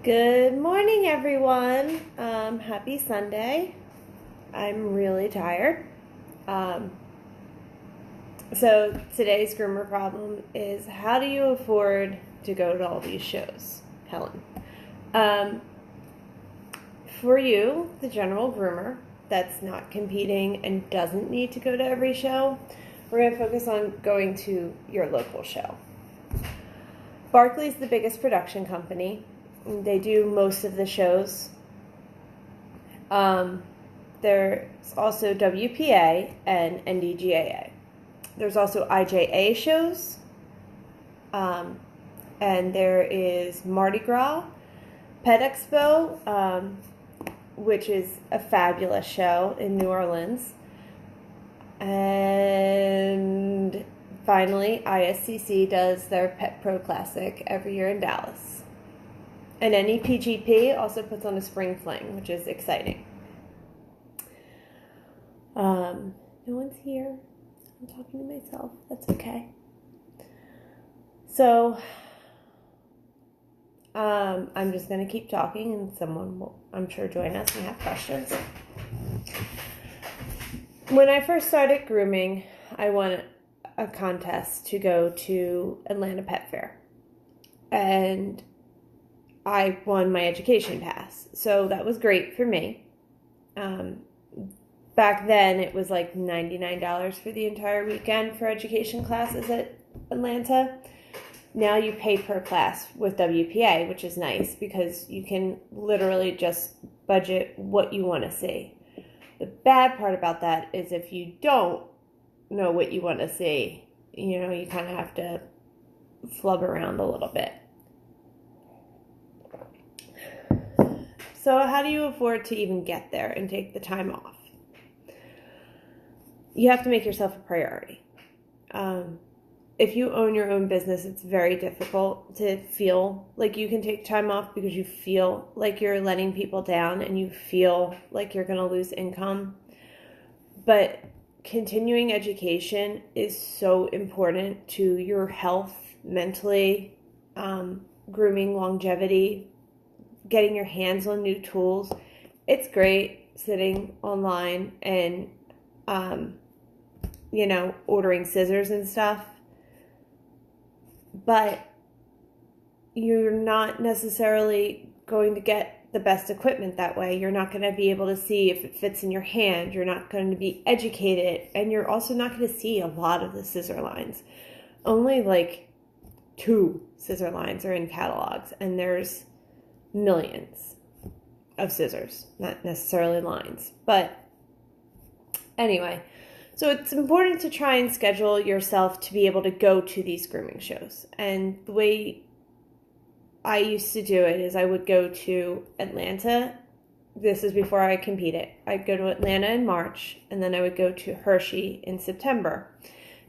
Good morning, everyone. Happy Sunday. I'm really tired. Um, so today's groomer problem is, how do you afford to go to all these shows, Helen? Um, for you, the general groomer that's not competing and doesn't need to go to every show, we're going to focus on going to your local show. Barkley's the biggest production company. They do most of the shows. There's also WPA and NDGAA. There's also IJA shows. And there is Mardi Gras, Pet Expo, which is a fabulous show in New Orleans. And finally, ISCC does their Pet Pro Classic every year in Dallas. And NEPGP also puts on a spring fling, which is exciting. No one's here. I'm talking to myself. That's okay. So, I'm just going to keep talking, and someone will, I'm sure, join us and have questions. When I first started grooming, I won a contest to go to Atlanta Pet Fair. And I won my education pass. So that was great for me. Back then, it was like $99 for the entire weekend for education classes at Atlanta. Now you pay per class with WPA, which is nice because you can literally just budget what you want to see. The bad part about that is if you don't know what you want to see, you kind of have to flub around a little bit. So how do you afford to even get there and take the time off? You have to make yourself a priority. If you own your own business, it's very difficult to feel like you can take time off because you feel like you're letting people down and you feel like you're going to lose income. But continuing education is so important to your health, mentally, grooming, longevity, getting your hands on new tools. It's great sitting online and, ordering scissors and stuff. But you're not necessarily going to get the best equipment that way. You're not going to be able to see if it fits in your hand. You're not going to be educated. And you're also not going to see a lot of the scissor lines. Only like 2 scissor lines are in catalogs. And there's millions of scissors, not necessarily lines. But anyway, so it's important to try and schedule yourself to be able to go to these grooming shows. And the way I used to do it is I would go to Atlanta. This is before I competed. I'd go to Atlanta in March, and then I would go to Hershey in September.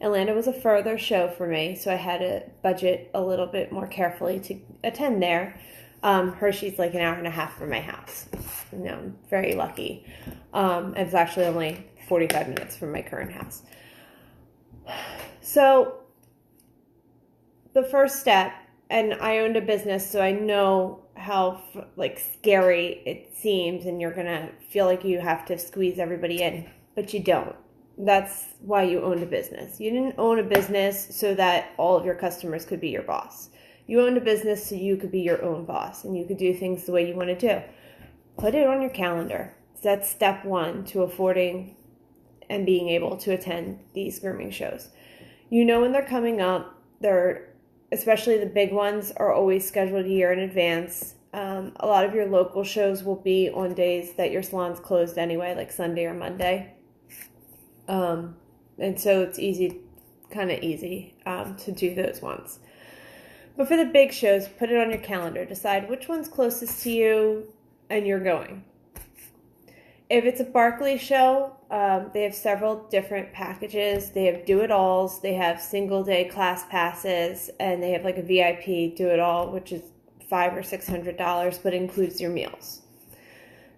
Atlanta was a further show for me, so I had to budget a little bit more carefully to attend there. Hershey's like an hour and a half from my house. I'm very lucky. It's actually only 45 minutes from my current house. So the first step, and I owned a business, so I know how scary it seems, and you're going to feel like you have to squeeze everybody in, but you don't. That's why you owned a business. You didn't own a business so that all of your customers could be your boss. You owned a business so you could be your own boss and you could do things the way you want to do. Put it on your calendar. That's step 1 to affording and being able to attend these grooming shows. You know when they're coming up. Especially the big ones are always scheduled a year in advance. A lot of your local shows will be on days that your salon's closed anyway, like Sunday or Monday. And so it's kind of easy to do those ones. But for the big shows, put it on your calendar. Decide which one's closest to you and you're going. If it's a Barkley show, they have several different packages. They have do-it-alls, they have single-day class passes, and they have like a VIP do-it-all, which is $500 or $600, but includes your meals.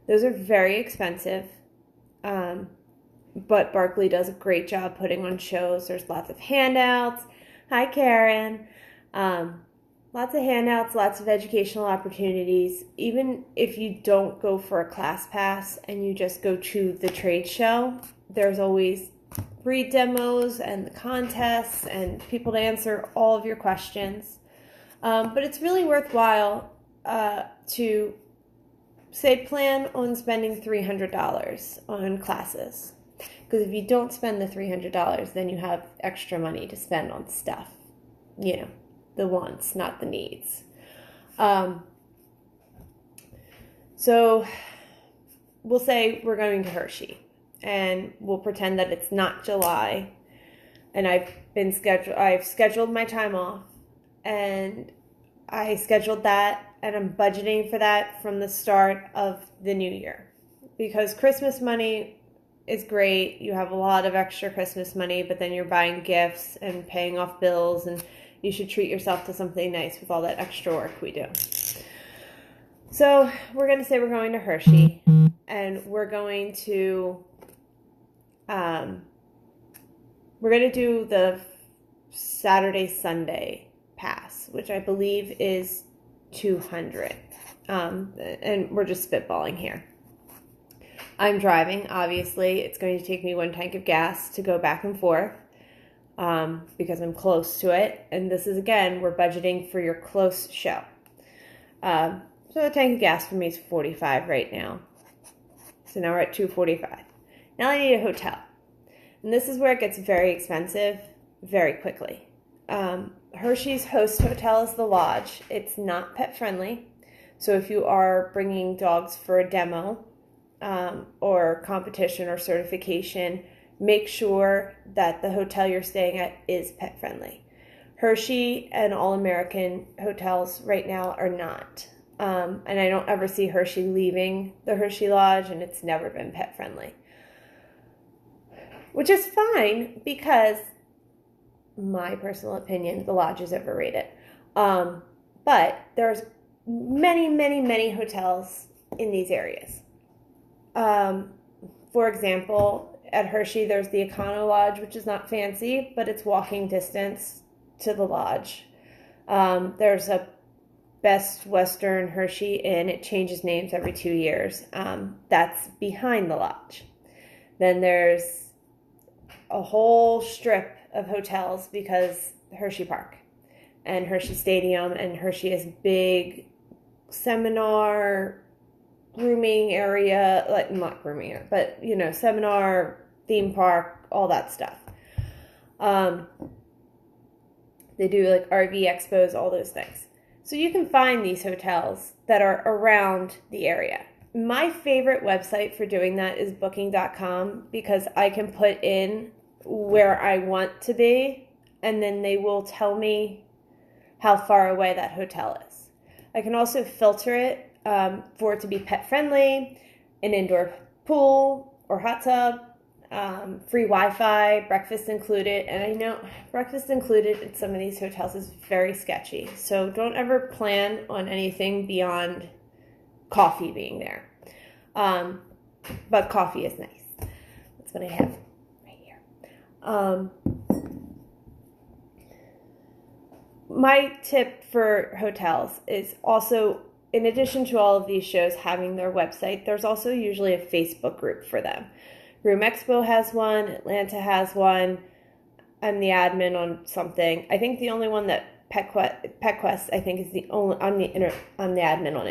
Those are very expensive, but Barkley does a great job putting on shows. There's lots of handouts. Hi, Karen. Lots of handouts, lots of educational opportunities. Even if you don't go for a class pass and you just go to the trade show, there's always free demos and the contests and people to answer all of your questions. But it's really worthwhile to say plan on spending $300 on classes. Because if you don't spend the $300, then you have extra money to spend on stuff. The wants, not the needs. So we'll say we're going to Hershey, and we'll pretend that it's not July, and I've scheduled my time off, and I scheduled that, and I'm budgeting for that from the start of the new year, because Christmas money is great. You have a lot of extra Christmas money, but then you're buying gifts and paying off bills, and you should treat yourself to something nice with all that extra work we do. So we're going to say we're going to Hershey, and we're going to do the Saturday, Sunday pass, which I believe is $200. And we're just spitballing here. I'm driving, obviously. It's going to take me 1 tank of gas to go back and forth. Because I'm close to it. And this is, again, we're budgeting for your close show. So a tank of gas for me is $45 right now. So now we're at $245. Now I need a hotel. And this is where it gets very expensive very quickly. Hershey's host hotel is the Lodge. It's not pet friendly. So if you are bringing dogs for a demo or competition or certification, make sure that the hotel you're staying at is pet friendly. Hershey and All American hotels right now are not. And I don't ever see Hershey leaving the Hershey Lodge, and it's never been pet friendly. Which is fine, because my personal opinion, the Lodge is overrated. But there's many, many, many hotels in these areas. For example, at Hershey, there's the Econo Lodge, which is not fancy, but it's walking distance to the Lodge. There's a Best Western Hershey Inn. It changes names every 2 years. That's behind the Lodge. Then there's a whole strip of hotels because Hershey Park and Hershey Stadium, and Hershey is big seminar grooming area, like not grooming area, but seminar, theme park, all that stuff. They do like RV expos, all those things. So you can find these hotels that are around the area. My favorite website for doing that is booking.com, because I can put in where I want to be, and then they will tell me how far away that hotel is. I can also filter it for it to be pet friendly, an indoor pool or hot tub, free Wi-Fi, breakfast included. And I know breakfast included at some of these hotels is very sketchy. So don't ever plan on anything beyond coffee being there. But coffee is nice. That's what I have right here. My tip for hotels is also, in addition to all of these shows having their website, there's also usually a Facebook group for them. Expo has one, Atlanta has one. I'm the admin on something. I think the only one that PetQuest I think is the only. I'm the admin on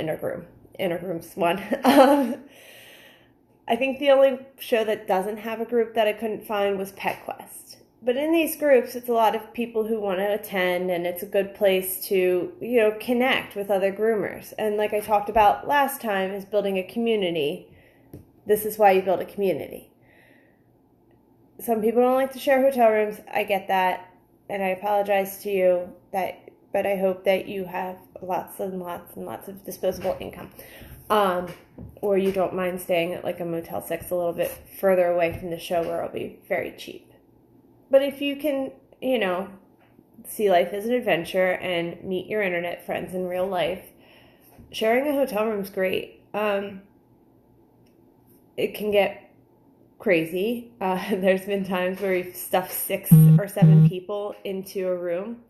Intergroom's one. I think the only show that doesn't have a group that I couldn't find was PetQuest. But in these groups, it's a lot of people who want to attend, and it's a good place to, connect with other groomers. And like I talked about last time, is building a community. This is why you build a community. Some people don't like to share hotel rooms. I get that, and I apologize to you, but I hope that you have lots and lots and lots of disposable income. Or you don't mind staying at like a Motel 6 a little bit further away from the show where it'll be very cheap. But if you can, see life as an adventure and meet your internet friends in real life, sharing a hotel room is great. It can get crazy. There's been times where we've stuffed 6 or 7 people into a room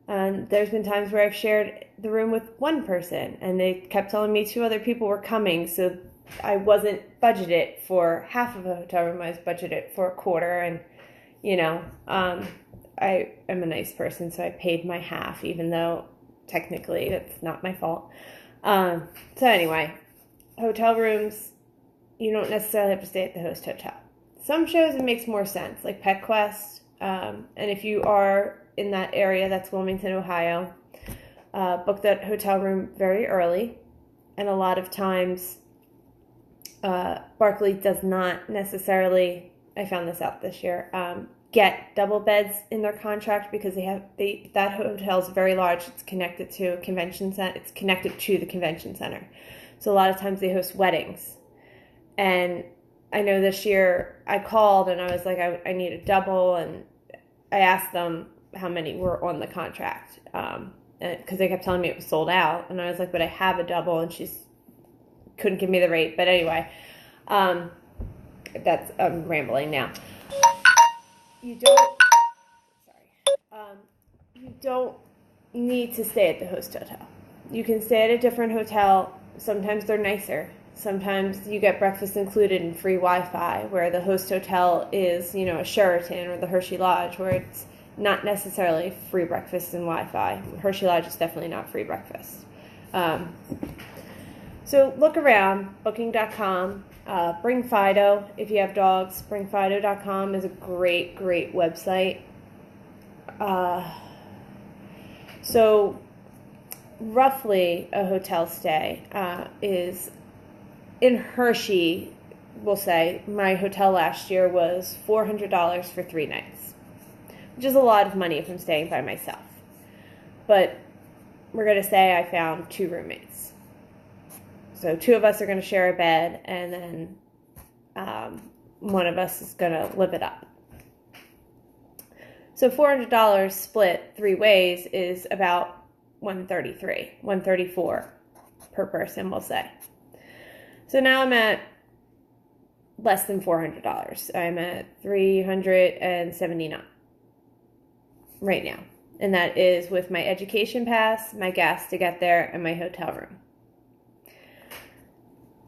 And there's been times where I've shared the room with one person and they kept telling me 2 other people were coming. So I wasn't budgeted for half of a hotel room. I was budgeted for a quarter. And, I am a nice person, so I paid my half, even though technically that's not my fault. So anyway, hotel rooms, you don't necessarily have to stay at the host hotel. Some shows it makes more sense, like Pet Quest. And if you are in that area, that's Wilmington, Ohio, book that hotel room very early. And a lot of times, Barclay does not necessarily, I found this out this year, get double beds in their contract because that hotel is very large. It's connected to a convention center. It's connected to the convention center. So a lot of times they host weddings. And I know this year I called and I was like, I need a double. And I asked them how many were on the contract. Because they kept telling me it was sold out. And I was like, but I have a double. And she couldn't give me the rate. But anyway, I'm rambling now. You don't need to stay at the host hotel. You can stay at a different hotel. Sometimes they're nicer. Sometimes you get breakfast included and free Wi-Fi, where the host hotel is, a Sheraton or the Hershey Lodge, where it's not necessarily free breakfast and Wi-Fi. Hershey Lodge is definitely not free breakfast. So look around, booking.com. Bring Fido if you have dogs. BringFido.com is a great website. So roughly a hotel stay is in Hershey. We'll say my hotel last year was $400 for 3 nights, which is a lot of money if I'm staying by myself. But we're going to say I found 2 roommates. So 2 of us are going to share a bed, and then one of us is going to live it up. So $400 split 3 ways is about $134 per person, we'll say. So now I'm at less than $400. I'm at $379 right now. And that is with my education pass, my gas to get there, and my hotel room.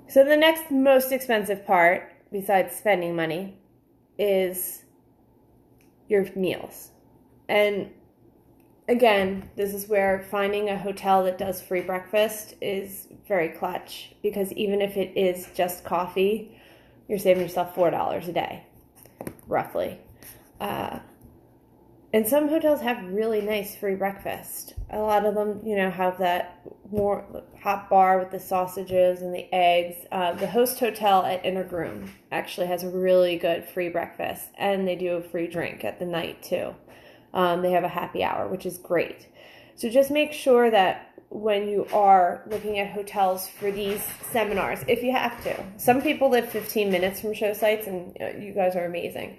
So the next most expensive part, besides spending money, is your meals. And again, this is where finding a hotel that does free breakfast is very clutch, because even if it is just coffee, you're saving yourself $4 a day, roughly. And some hotels have really nice free breakfast. A lot of them, have that more hot bar with the sausages and the eggs. The host hotel at Groomer actually has a really good free breakfast, and they do a free drink at the night too. They have a happy hour, which is great. So just make sure that when you are looking at hotels for these seminars, if you have to. Some people live 15 minutes from show sites, and you guys are amazing.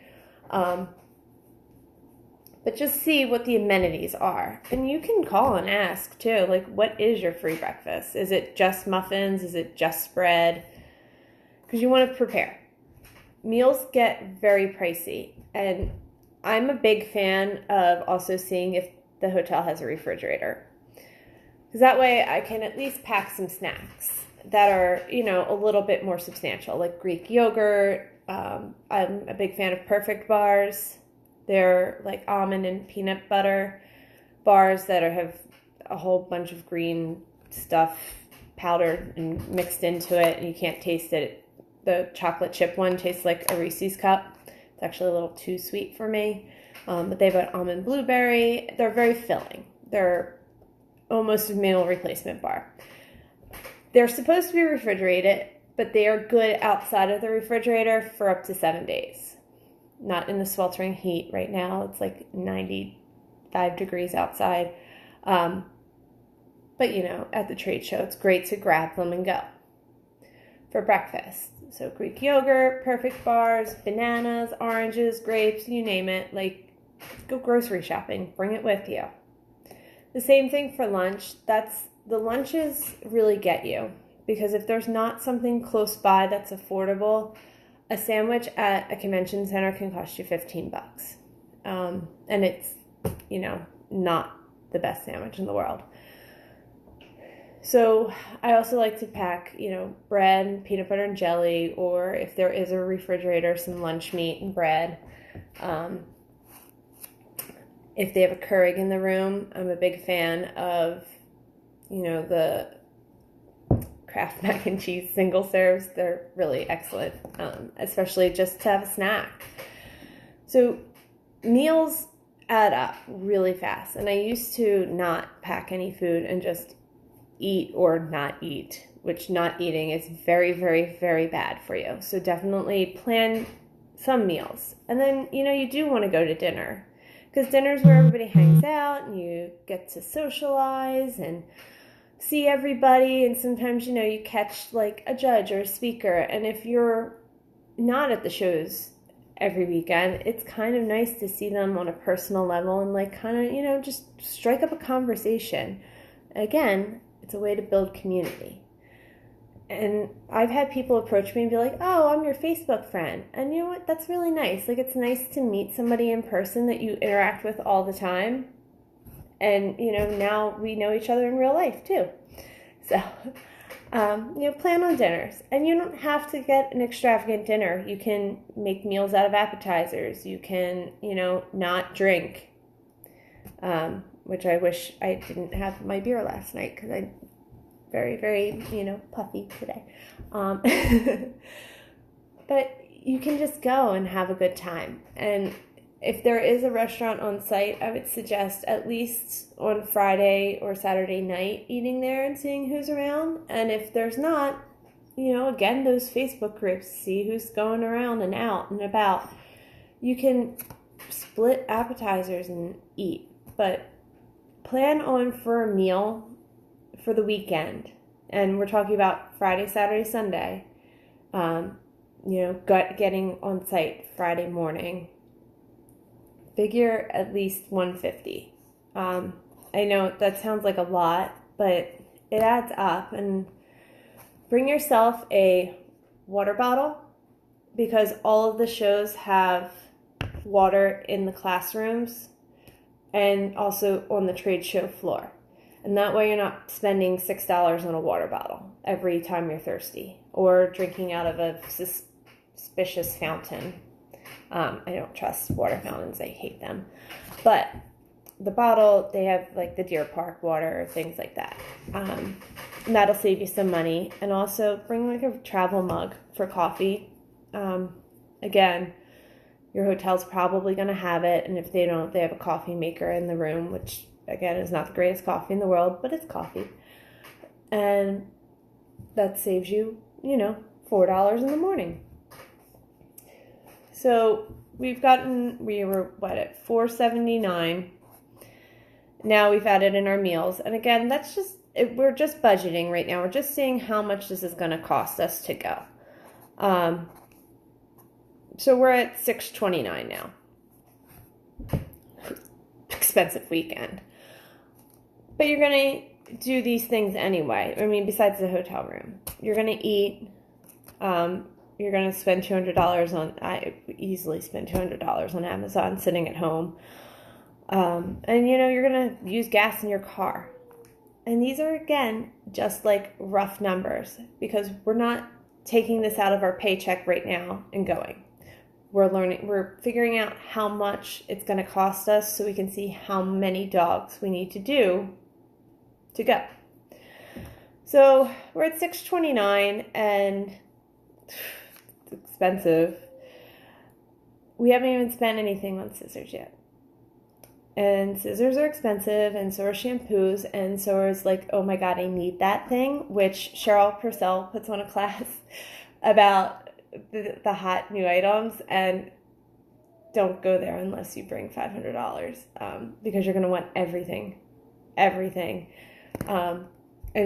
But just see what the amenities are. And you can call and ask too, like, what is your free breakfast? Is it just muffins? Is it just spread? Because you want to prepare. Meals get very pricey. And I'm a big fan of also seeing if the hotel has a refrigerator. Because that way I can at least pack some snacks that are, a little bit more substantial, like Greek yogurt. I'm a big fan of Perfect bars. They're like almond and peanut butter bars that have a whole bunch of green stuff powdered and mixed into it, and you can't taste it. The chocolate chip one tastes like a Reese's cup. It's actually a little too sweet for me. But they have an almond blueberry. They're very filling. They're almost a meal replacement bar. They're supposed to be refrigerated, but they are good outside of the refrigerator for up to 7 days. Not in the sweltering heat right now. It's like 95 degrees outside. But, at the trade show, it's great to grab them and go for breakfast. So Greek yogurt, Perfect bars, bananas, oranges, grapes, you name it. Like, go grocery shopping. Bring it with you. The same thing for lunch. The lunches really get you. Because if there's not something close by that's affordable, a sandwich at a convention center can cost you $15. And it's, not the best sandwich in the world. So I also like to pack, bread, peanut butter and jelly, or if there is a refrigerator, some lunch meat and bread. If they have a Keurig in the room, I'm a big fan of, the Kraft mac and cheese single serves. They're really excellent, especially just to have a snack. So meals add up really fast. And I used to not pack any food and just eat or not eat, which not eating is very, very, very bad for you. So definitely plan some meals. And then, you do want to go to dinner, because dinner's where everybody hangs out and you get to socialize and see everybody. And sometimes, you catch like a judge or a speaker. And if you're not at the shows every weekend, it's kind of nice to see them on a personal level and like kind of, just strike up a conversation. Again, it's a way to build community. And I've had people approach me and be like, oh, I'm your Facebook friend. And you know what? That's really nice. Like, it's nice to meet somebody in person that you interact with all the time. And, now we know each other in real life too. So, plan on dinners. And you don't have to get an extravagant dinner. You can make meals out of appetizers. You can, not drink. Which I wish I didn't have my beer last night, because I'm very, very, puffy today. But you can just go and have a good time. And if there is a restaurant on site, I would suggest at least on Friday or Saturday night eating there and seeing who's around. And if there's not, again, those Facebook groups, see who's going around and out and about. You can split appetizers and eat, but plan on for a meal for the weekend. And we're talking about Friday, Saturday, Sunday. Getting on site Friday morning. Figure at least $150. I know that sounds like a lot, but it adds up. And bring yourself a water bottle, because all of the shows have water in the classrooms and also on the trade show floor. And that way you're not spending $6 on a water bottle every time you're thirsty, or drinking out of a suspicious fountain. I don't trust water fountains. I hate them. But the bottle, they have like the Deer Park water or things like that. And that'll save you some money. And also bring like a travel mug for coffee. Again, your hotel's probably going to have it. And if they don't, they have a coffee maker in the room, which again is not the greatest coffee in the world, but it's coffee. And that saves you, $4 in the morning. So we were at $4.79. Now we've added in our meals. And again, we're just budgeting right now. We're just seeing how much this is going to cost us to go. So we're at $6.29 now. Expensive weekend. But you're going to do these things anyway. I mean, besides the hotel room. You're going to eat. You're going to spend $200 I easily spend $200 on Amazon sitting at home. And, you're going to use gas in your car. And these are, again, just like rough numbers, because we're not taking this out of our paycheck right now and going. We're figuring out how much it's going to cost us so we can see how many dogs we need to do to go. So we're at $6.29 and it's expensive. We haven't even spent anything on scissors yet. And scissors are expensive, and so are shampoos, and so is like, oh my God, I need that thing, which Cheryl Purcell puts on a class about the hot new items, and don't go there unless you bring $500, because you're going to want everything. And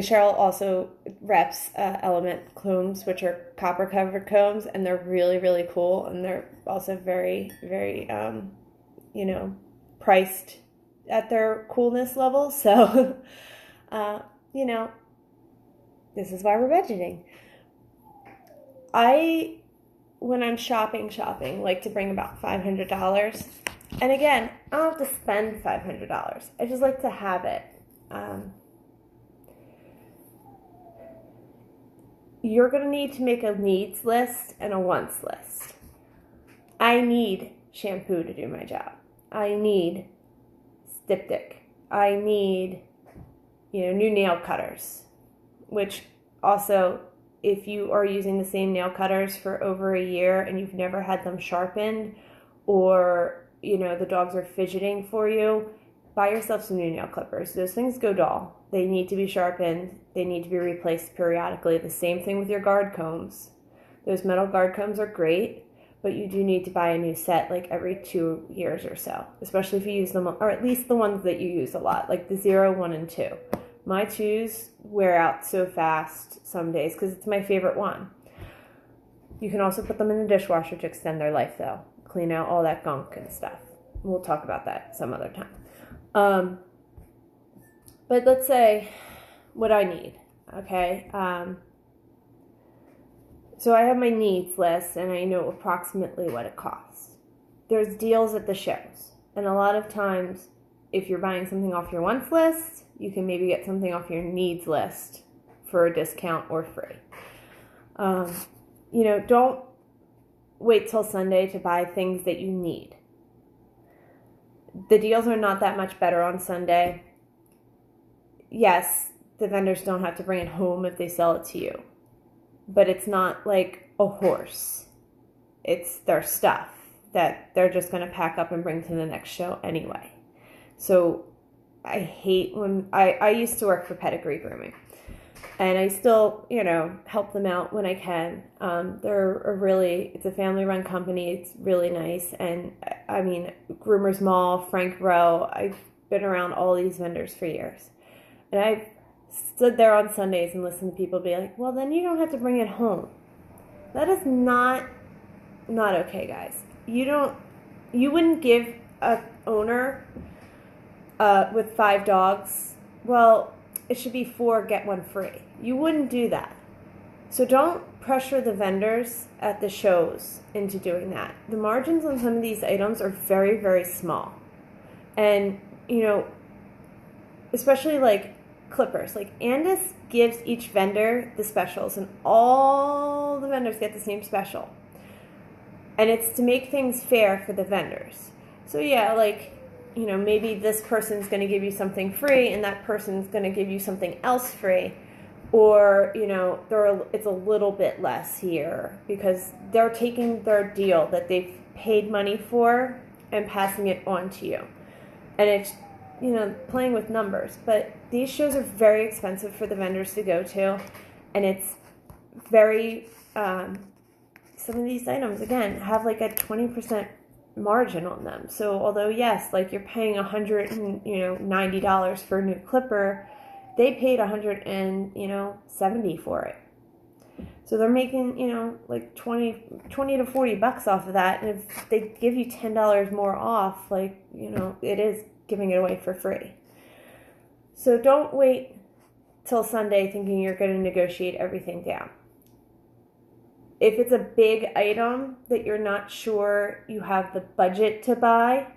Cheryl also reps Element combs, which are copper covered combs, and they're really, really cool, and they're also very, very, priced at their coolness level. So, this is why we're budgeting. When I'm shopping, like to bring about $500. And again, I don't have to spend $500. I just like to have it. You're going to need to make a needs list and a wants list. I need shampoo to do my job. I need styptic. I need, new nail cutters, which also, if you are using the same nail cutters for over a year and you've never had them sharpened, or, the dogs are fidgeting for you, buy yourself some new nail clippers. Those things go dull. They need to be sharpened. They need to be replaced periodically. The same thing with your guard combs. Those metal guard combs are great, but you do need to buy a new set like every 2 years or so, especially if you use them, or at least the ones that you use a lot, like the 0, 1, and 2. My 2s wear out so fast some days because it's my favorite one. You can also put them in the dishwasher to extend their life, though. Clean out all that gunk and stuff. We'll talk about that some other time. But let's say what I need, okay? So I have my needs list, and I know approximately what it costs. There's deals at the shows, and a lot of times, if you're buying something off your wants list, you can maybe get something off your needs list for a discount or free. Don't wait till Sunday to buy things that you need. The deals are not that much better on Sunday. Yes, the vendors don't have to bring it home if they sell it to you, but it's not like a horse. It's their stuff that they're just going to pack up and bring to the next show anyway. So I hate when I used to work for Pedigree Grooming, and I still, help them out when I can. It's a family-run company. It's really nice. And I mean, Groomer's Mall, Frank Rowe, I've been around all these vendors for years. And I've stood there on Sundays and listened to people be like, well, then you don't have to bring it home. That is not okay, guys. You wouldn't give a owner with 5 dogs, well, it should be 4, get 1 free. You wouldn't do that. So don't pressure the vendors at the shows into doing that. The margins on some of these items are very, very small. And, especially like clippers. Like Andis gives each vendor the specials, and all the vendors get the same special. And it's to make things fair for the vendors. So yeah, maybe this person's going to give you something free and that person's going to give you something else free. Or, it's a little bit less here because they're taking their deal that they've paid money for and passing it on to you. And it's, playing with numbers. But these shows are very expensive for the vendors to go to. And it's very, some of these items, again, have like a 20% margin on them. So although, yes, like you're paying $190 for a new clipper, they paid $170 for it. So they're making, like 20 to 40 bucks off of that. And if they give you $10 more off, it is giving it away for free. So don't wait till Sunday thinking you're going to negotiate everything down. If it's a big item that you're not sure you have the budget to buy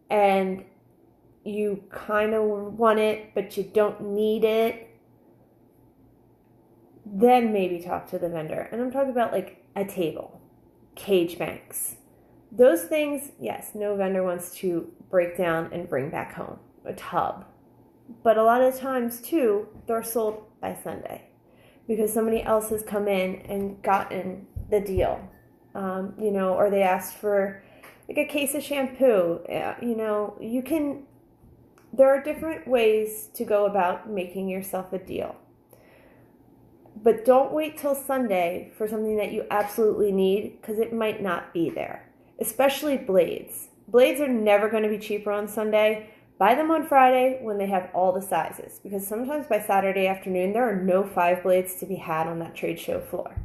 and you kind of want it, but you don't need it, then maybe talk to the vendor. And I'm talking about like a table, cage banks. Those things, yes, no vendor wants to break down and bring back home, a tub. But a lot of times, too, they're sold by Sunday because somebody else has come in and gotten the deal, or they asked for like a case of shampoo. There are different ways to go about making yourself a deal. But don't wait till Sunday for something that you absolutely need because it might not be there, especially blades. Blades are never going to be cheaper on Sunday. Buy them on Friday when they have all the sizes because sometimes by Saturday afternoon there are no 5 blades to be had on that trade show floor.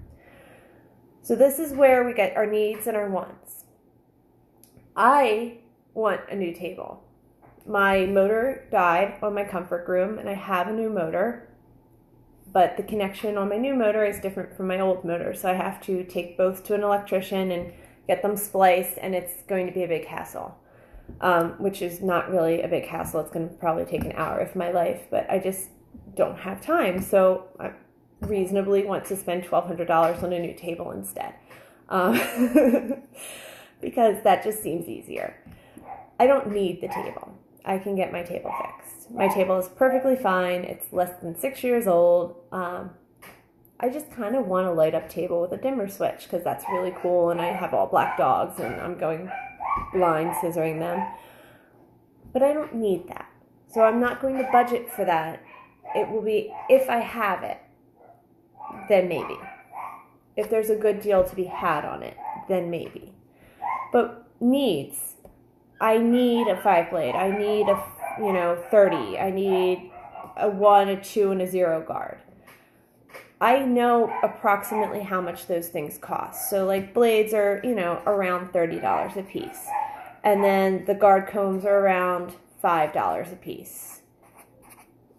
So this is where we get our needs and our wants. I want a new table. My motor died on my comfort room and I have a new motor, but the connection on my new motor is different from my old motor. So I have to take both to an electrician and get them spliced, and it's going to be a big hassle. which is not really a big hassle. It's going to probably take an hour of my life, but I just don't have time. So I reasonably want to spend $1,200 on a new table instead, because that just seems easier. I don't need the table. I can get my table fixed. My table is perfectly fine. It's less than 6 years old. I just kind of want a light up table with a dimmer switch because that's really cool, and I have all black dogs and I'm going blind scissoring them. But I don't need that. So I'm not going to budget for that. It will be, if I have it, then maybe. If there's a good deal to be had on it, then maybe. But needs. I need a 5-blade. I need a 30. I need a 1, a 2, and a 0 guard. I know approximately how much those things cost. So like blades are, around $30 a piece. And then the guard combs are around $5 a piece.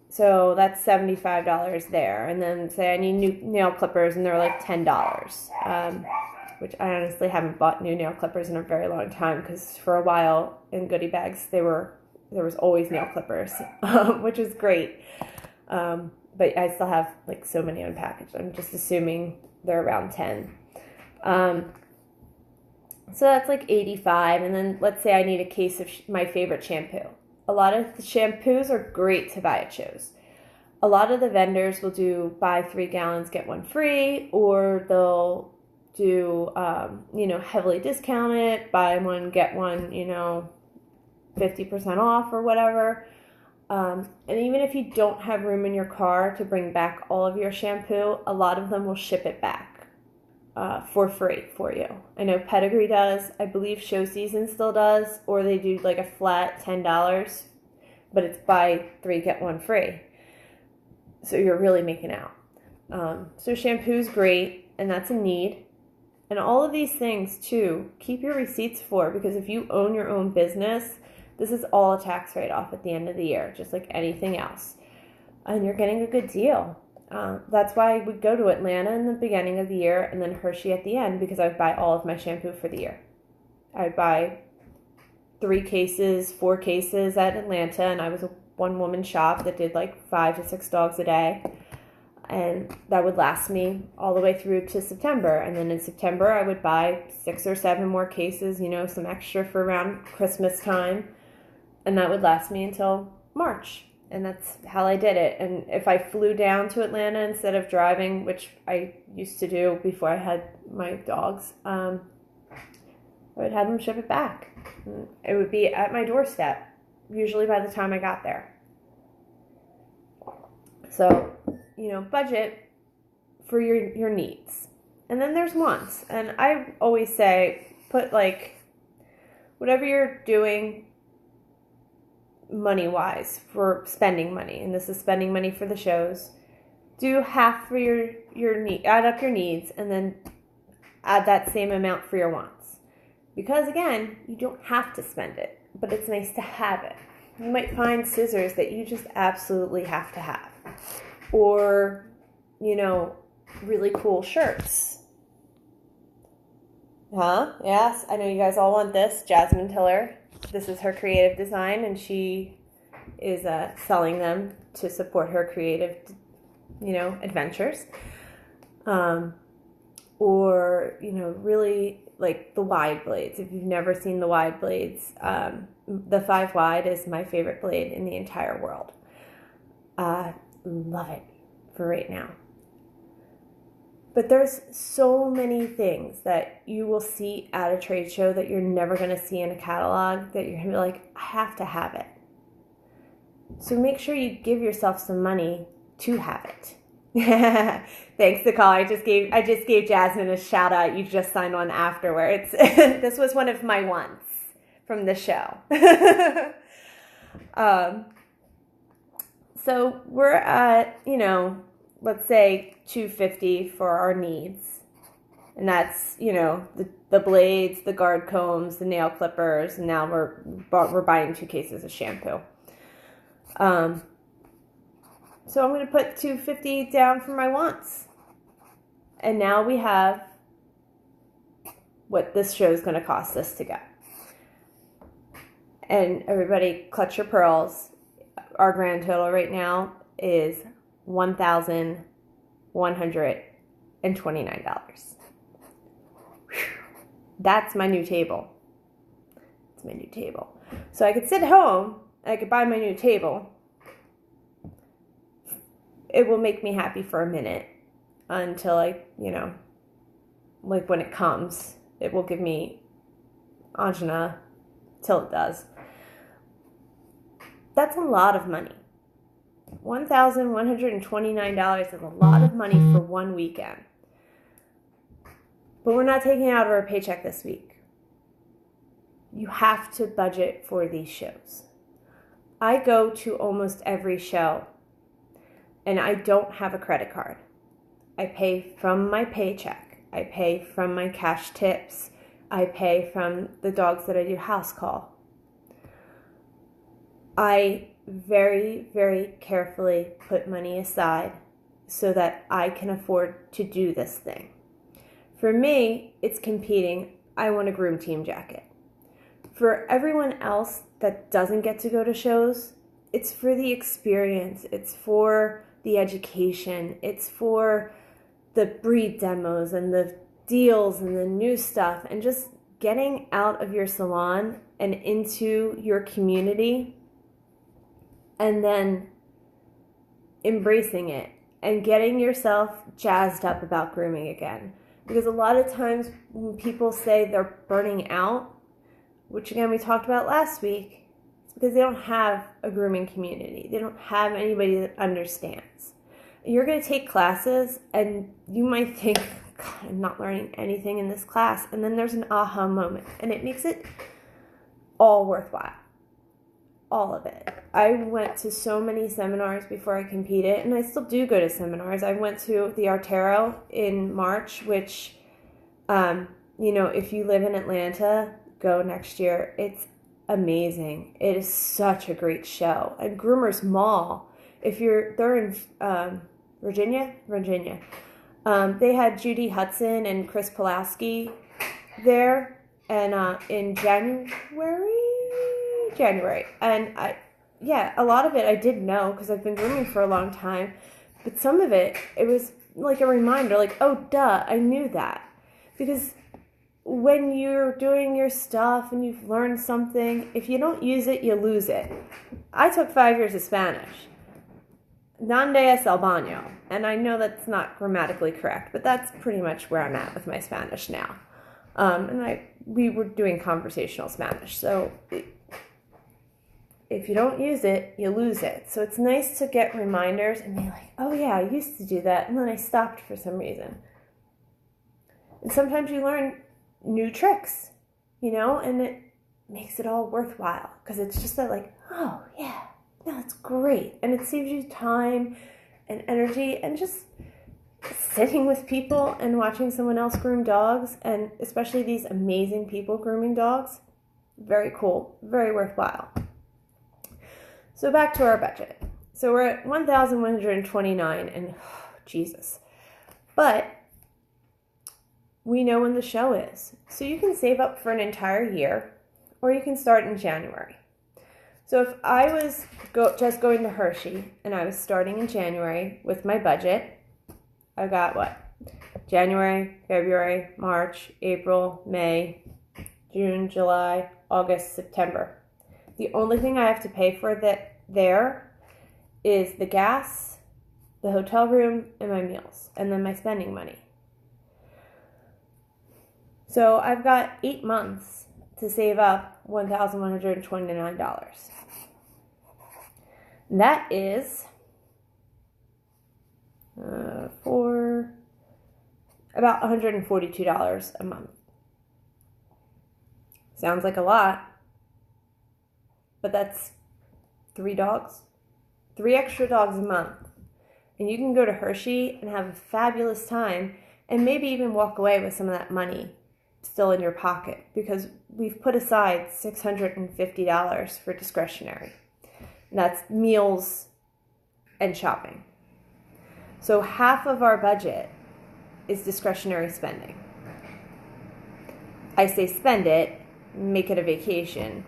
So that's $75 there. And then say I need new nail clippers and they're like $10. Which I honestly haven't bought new nail clippers in a very long time because for a while in goodie bags there was always nail clippers, which is great. But I still have like so many unpackaged. I'm just assuming they're around 10. So that's like $85. And then let's say I need a case of my favorite shampoo. A lot of the shampoos are great to buy at shows. A lot of the vendors will do buy 3 gallons, get 1 free, or they'll do, heavily discount it, buy 1, get 1, 50% off or whatever. And even if you don't have room in your car to bring back all of your shampoo, a lot of them will ship it back for free for you. I know Pedigree does. I believe Show Season still does, or they do like a flat $10, but it's buy 3, get 1 free. So you're really making out. So shampoo's great, and that's a need. And all of these things, too, keep your receipts for, because if you own your own business, this is all a tax write-off at the end of the year, just like anything else. And you're getting a good deal. That's why I would go to Atlanta in the beginning of the year and then Hershey at the end, because I would buy all of my shampoo for the year. I would buy 3 cases, 4 cases at Atlanta, and I was a one-woman shop that did like 5 to 6 dogs a day. And that would last me all the way through to September. And then in September, I would buy 6 or 7 more cases, some extra for around Christmas time. And that would last me until March. And that's how I did it. And if I flew down to Atlanta instead of driving, which I used to do before I had my dogs, I would have them ship it back. It would be at my doorstep, usually by the time I got there. So, budget for your needs. And then there's wants. And I always say, put like whatever you're doing money-wise for spending money, and this is spending money for the shows, do half for your need, add up your needs, and then add that same amount for your wants. Because again, you don't have to spend it, but it's nice to have it. You might find scissors that you just absolutely have to have. Or, really cool shirts. Huh? Yes, I know you guys all want this. Jasmine Tiller. This is her creative design, and she is selling them to support her creative, adventures. Or, really like the wide blades. If you've never seen the wide blades, the 5 wide is my favorite blade in the entire world. Love it for right now. But there's so many things that you will see at a trade show that you're never going to see in a catalog that you're going to be like, I have to have it. So make sure you give yourself some money to have it. Thanks, Nicole. I just gave Jasmine a shout out. You just signed one afterwards. This was one of my wants from the show. So we're at, let's say $250 for our needs. And that's, the blades, the guard combs, the nail clippers, and now we're buying 2 cases of shampoo. So I'm going to put $250 down for my wants. And now we have what this show is going to cost us to go. And everybody clutch your pearls. Our grand total right now is $1,129. That's my new table. It's my new table. So I could sit home and I could buy my new table. It will make me happy for a minute until like when it comes, it will give me angina till it does. That's a lot of money. $1,129 is a lot of money for one weekend. But we're not taking it out of our paycheck this week. You have to budget for these shows. I go to almost every show, and I don't have a credit card. I pay from my paycheck. I pay from my cash tips. I pay from the dogs that I do house call. I very, very carefully put money aside so that I can afford to do this thing. For me, it's competing. I want a Groom Team jacket. For everyone else that doesn't get to go to shows, it's for the experience. It's for the education. It's for the breed demos and the deals and the new stuff and just getting out of your salon and into your community and then embracing it and getting yourself jazzed up about grooming again. Because a lot of times when people say they're burning out, which again we talked about last week, it's because they don't have a grooming community. They don't have anybody that understands. You're going to take classes and you might think, God, I'm not learning anything in this class. And then there's an aha moment and it makes it all worthwhile. All of it. I went to so many seminars before I competed, and I still do go to seminars. I went to the Artero in March, which, if you live in Atlanta, go next year. It's amazing. It is such a great show. And Groomer's Mall, they're in Virginia. They had Judy Hudson and Chris Pulaski there, and in January, and a lot of it I did know because I've been grooming for a long time, but some of it was like a reminder, like, oh duh, I knew that. Because when you're doing your stuff and you've learned something, if you don't use it, you lose it. I took 5 years of Spanish, donde es el baño, and I know that's not grammatically correct, but that's pretty much where I'm at with my Spanish now. We were doing conversational Spanish, so if you don't use it, you lose it. So it's nice to get reminders and be like, oh yeah, I used to do that, and then I stopped for some reason. And sometimes you learn new tricks, and it makes it all worthwhile because it's just that like, oh yeah, no, that's great. And it saves you time and energy and just sitting with people and watching someone else groom dogs, and especially these amazing people grooming dogs. Very cool, very worthwhile. So back to our budget. So we're at $1,129 and Jesus. But we know when the show is. So you can save up for an entire year or you can start in January. So if I was just going to Hershey and I was starting in January with my budget, I got January, February, March, April, May, June, July, August, September. The only thing I have to pay for there is the gas, the hotel room, and my meals, and then my spending money. So I've got 8 months to save up $1,129. That is for about $142 a month. Sounds like a lot. But that's 3 extra dogs a month. And you can go to Hershey and have a fabulous time and maybe even walk away with some of that money still in your pocket because we've put aside $650 for discretionary. And that's meals and shopping. So half of our budget is discretionary spending. I say spend it, make it a vacation.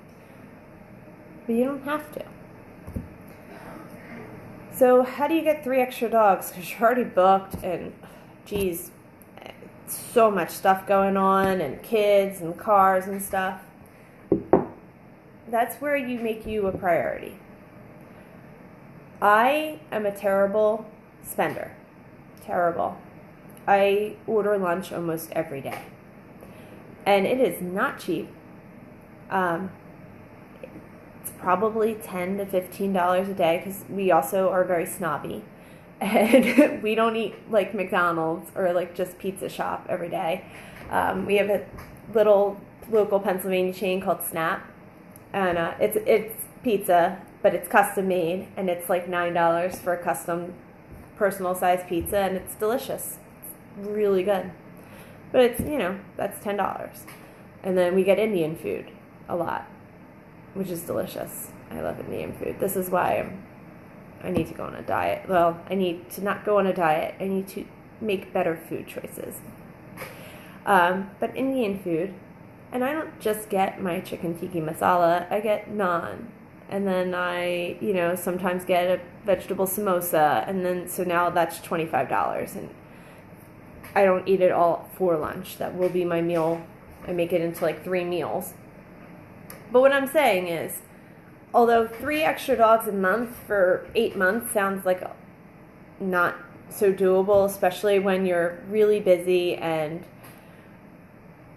but you don't have to. So how do you get 3 extra dogs? Because you're already booked, and geez, so much stuff going on, and kids and cars and stuff. That's where you make you a priority. I am a terrible spender. Terrible. I order lunch almost every day. And it is not cheap. It's probably $10 to $15 a day because we also are very snobby. And we don't eat like McDonald's or like just pizza shop every day. We have a little local Pennsylvania chain called Snap. And it's pizza, but it's custom made. And it's like $9 for a custom personal size pizza. And it's delicious. It's really good. But it's, that's $10. And then we get Indian food a lot, which is delicious. I love Indian food. This is why I need to go on a diet. Well, I need to not go on a diet. I need to make better food choices. But Indian food, and I don't just get my chicken tikka masala. I get naan. And then I, sometimes get a vegetable samosa. And then, so now that's $25. And I don't eat it all for lunch. That will be my meal. I make it into like 3 meals. But what I'm saying is, although 3 extra dogs a month for 8 months sounds like not so doable, especially when you're really busy and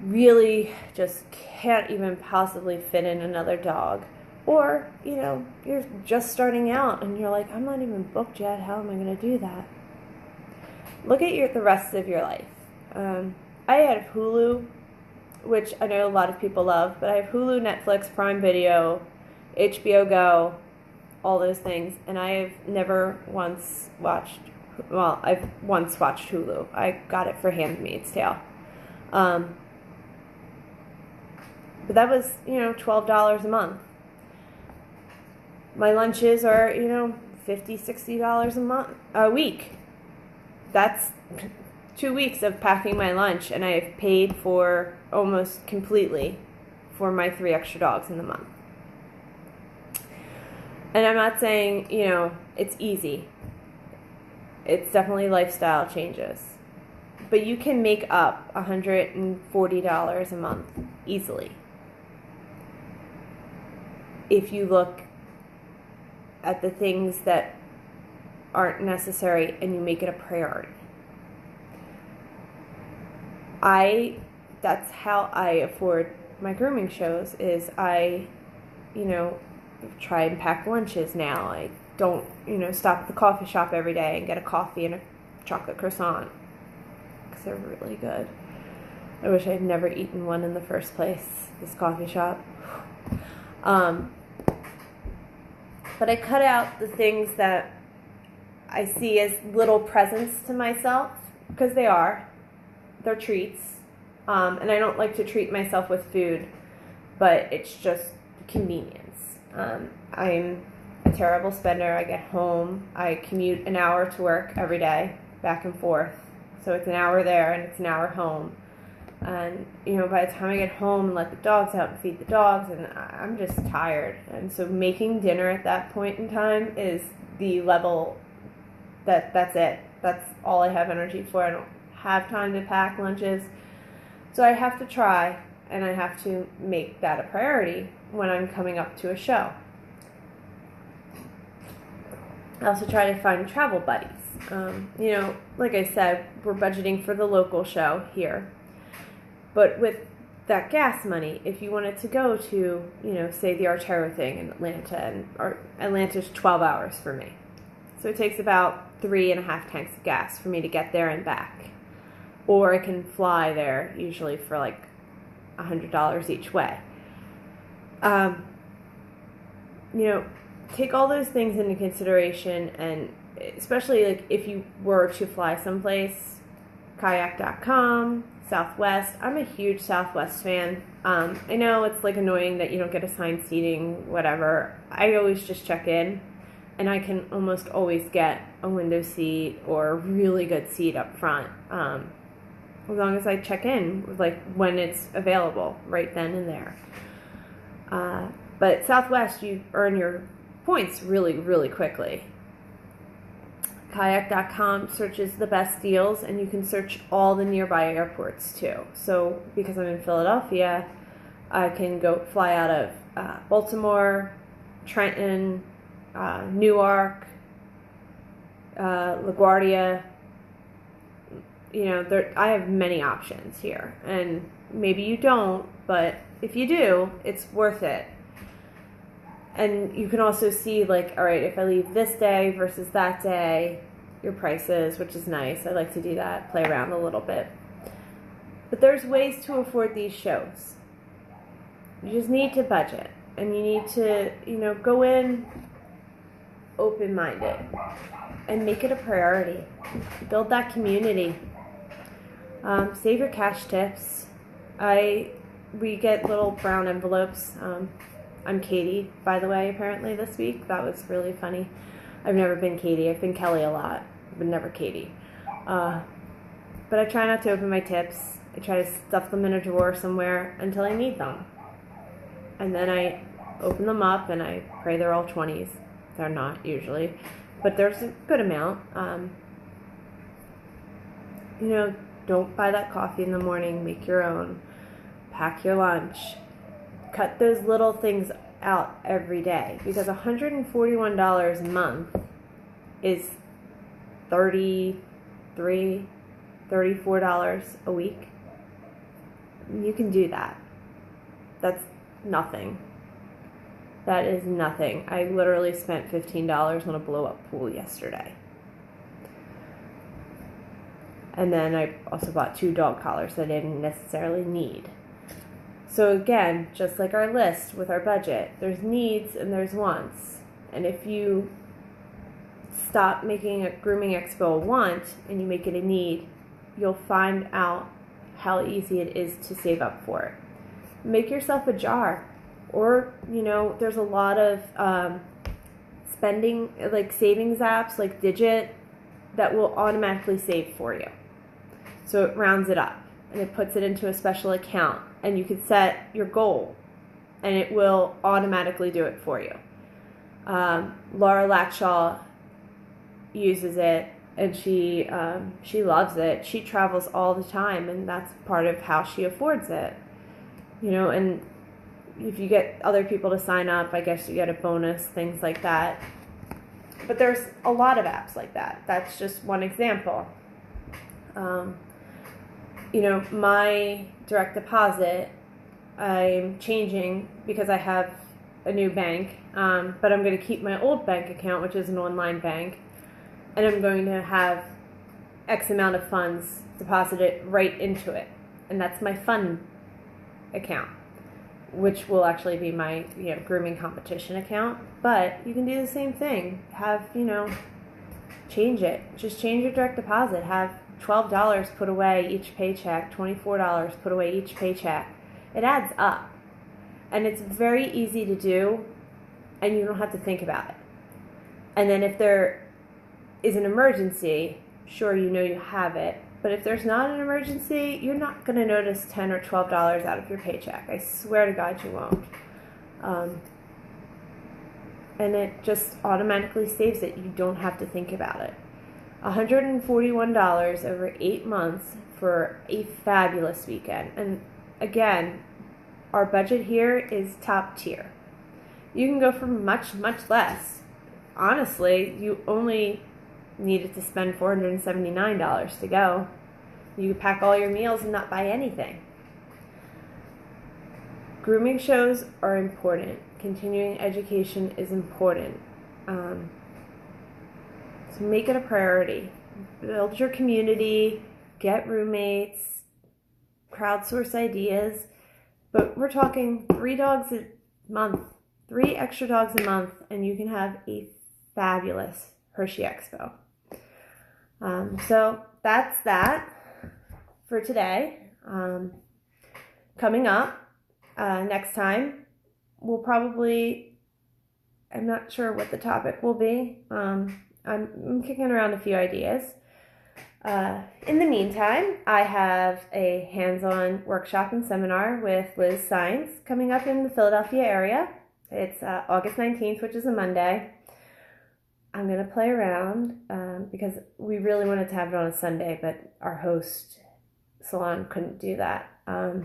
really just can't even possibly fit in another dog. Or, you're just starting out and you're like, I'm not even booked yet. How am I going to do that? Look at the rest of your life. I have Hulu, which I know a lot of people love, but I have Hulu, Netflix, Prime Video, HBO Go, all those things, and I have never once watched, I've once watched Hulu. I got it for Handmaid's Tale. But that was, $12 a month. My lunches are, $50, $60 a week. That's 2 weeks of packing my lunch, and I have paid for almost completely for my 3 extra dogs in the month. And I'm not saying, it's easy. It's definitely lifestyle changes. But you can make up $140 a month easily if you look at the things that aren't necessary and you make it a priority. That's how I afford my grooming shows, is I, try and pack lunches now. I don't, stop at the coffee shop every day and get a coffee and a chocolate croissant because they're really good. I wish I had never eaten one in the first place, this coffee shop. But I cut out the things that I see as little presents to myself, because they're treats. And I don't like to treat myself with food, but it's just convenience. I'm a terrible spender. I get home, I commute an hour to work every day, back and forth. So it's an hour there and it's an hour home. And, by the time I get home and let the dogs out and feed the dogs, and I'm just tired. And so making dinner at that point in time is the level that's it. That's all I have energy for. I don't have time to pack lunches. So I have to try, and I have to make that a priority when I'm coming up to a show. I also try to find travel buddies. Like I said, we're budgeting for the local show here. But with that gas money, if you wanted to go to, say the Artero thing in Atlanta, and Atlanta's 12 hours for me. So it takes about 3.5 tanks of gas for me to get there and back. Or I can fly there, usually for like $100 each way. Take all those things into consideration, and especially like if you were to fly someplace, kayak.com, Southwest. I'm a huge Southwest fan. I know it's like annoying that you don't get assigned seating, whatever. I always just check in, and I can almost always get a window seat or a really good seat up front. As long as I check in, like when it's available, right then and there. But Southwest, you earn your points really, really quickly. Kayak.com searches the best deals, and you can search all the nearby airports too. So because I'm in Philadelphia, I can go fly out of Baltimore, Trenton, Newark, LaGuardia. You know, I have many options here, and maybe you don't, but if you do, it's worth it. And you can also see, like, all right, if I leave this day versus that day, your prices, which is nice. I like to do that, play around a little bit. But there's ways to afford these shows. You just need to budget, and you need to, go in open-minded and make it a priority. Build that community. Save your cash tips. We get little brown envelopes. I'm Katie, by the way, apparently this week. That was really funny. I've never been Katie. I've been Kelly a lot, but never Katie. But I try not to open my tips. I try to stuff them in a drawer somewhere until I need them. And then I open them up and I pray they're all 20s. They're not usually, but there's a good amount. Don't buy that coffee in the morning. Make your own. Pack your lunch. Cut those little things out every day, because $141 a month is $34 a week. You can do that. That's nothing. That is nothing. I literally spent $15 on a blow-up pool yesterday. And then I also bought 2 dog collars that I didn't necessarily need. So again, just like our list with our budget, there's needs and there's wants. And if you stop making a grooming expo a want and you make it a need, you'll find out how easy it is to save up for it. Make yourself a jar. Or, there's a lot of spending, like savings apps like Digit, that will automatically save for you. So it rounds it up and it puts it into a special account, and you can set your goal and it will automatically do it for you. Laura Lackshaw uses it, and she loves it. She travels all the time, and that's part of how she affords it. And if you get other people to sign up, I guess you get a bonus, things like that. But there's a lot of apps like that. That's just one example. My direct deposit, I'm changing because I have a new bank, but I'm going to keep my old bank account, which is an online bank, and I'm going to have X amount of funds deposited right into it. And that's my fun account, which will actually be my grooming competition account. But you can do the same thing. Have, change it. Just change your direct deposit. Have $12 put away each paycheck, $24 put away each paycheck. It adds up. And it's very easy to do, and you don't have to think about it. And then if there is an emergency, sure, you have it. But if there's not an emergency, you're not going to notice $10 or $12 out of your paycheck. I swear to God you won't. And it just automatically saves it. You don't have to think about it. $141 over 8 months for a fabulous weekend. And again, our budget here is top tier. You can go for much, much less. Honestly, you only needed to spend $479 to go. You could pack all your meals and not buy anything. Grooming shows are important. Continuing education is important. So make it a priority. Build your community, get roommates, crowdsource ideas. But we're talking 3 dogs a month, 3 extra dogs a month, and you can have a fabulous Hershey Expo. So that's that for today. Coming up next time, we'll probably, I'm not sure what the topic will be. I'm kicking around a few ideas. In the meantime, I have a hands-on workshop and seminar with Liz Science coming up in the Philadelphia area. It's August 19th, which is a Monday. I'm going to play around because we really wanted to have it on a Sunday, but our host salon couldn't do that. So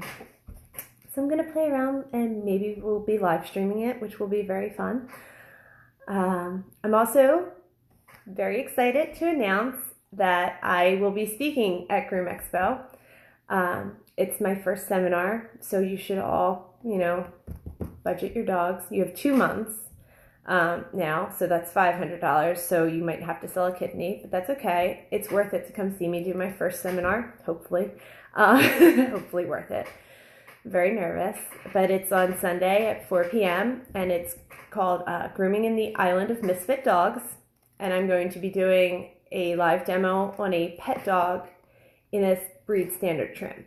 I'm going to play around and maybe we'll be live streaming it, which will be very fun. I'm also very excited to announce that I will be speaking at Groom Expo. It's my first seminar, so you should all, budget your dogs. You have 2 months now, so that's $500, so you might have to sell a kidney, but that's okay. It's worth it to come see me do my first seminar, hopefully. Hopefully worth it. Very nervous, but it's on Sunday at 4 p.m. and it's called Grooming in the Island of Misfit Dogs, and I'm going to be doing a live demo on a pet dog in a breed standard trim.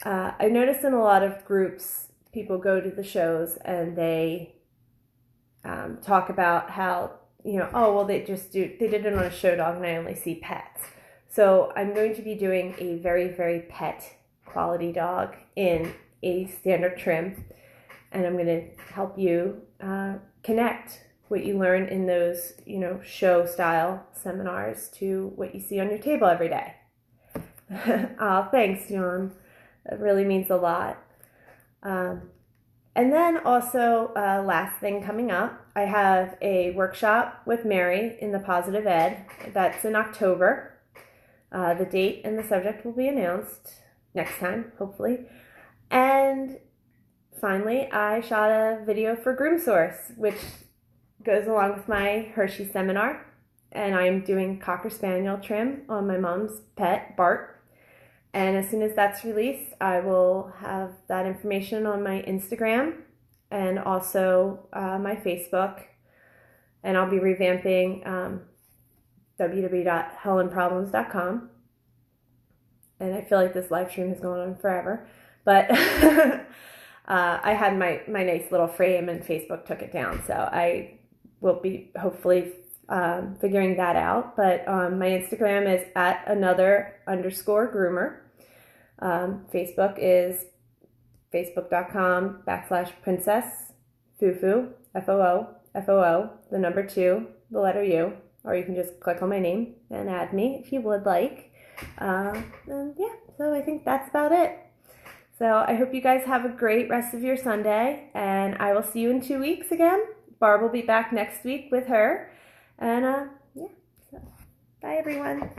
I noticed in a lot of groups, people go to the shows and they talk about how, they did it on a show dog and I only see pets. So I'm going to be doing a very, very pet quality dog in a standard trim, and I'm going to help you connect what you learn in those, show style seminars to what you see on your table every day. Oh, thanks, John. That really means a lot. And then also, last thing coming up, I have a workshop with Mary in the Positive Ed. That's in October. The date and the subject will be announced next time, hopefully. And finally, I shot a video for Groom Source, which goes along with my Hershey seminar. And I'm doing Cocker Spaniel trim on my mom's pet, Bart. And as soon as that's released, I will have that information on my Instagram and also my Facebook. And I'll be revamping www.helenproblems.com. And I feel like this live stream has gone on forever. But I had my nice little frame and Facebook took it down. So I will be hopefully figuring that out. But my Instagram is @another_groomer. Facebook is facebook.com/princess fufu, FOO, the number 2, the letter U, or you can just click on my name and add me if you would like. And yeah, so I think that's about it. So I hope you guys have a great rest of your Sunday, and I will see you in 2 weeks again. Barb will be back next week with her, and yeah, so bye everyone.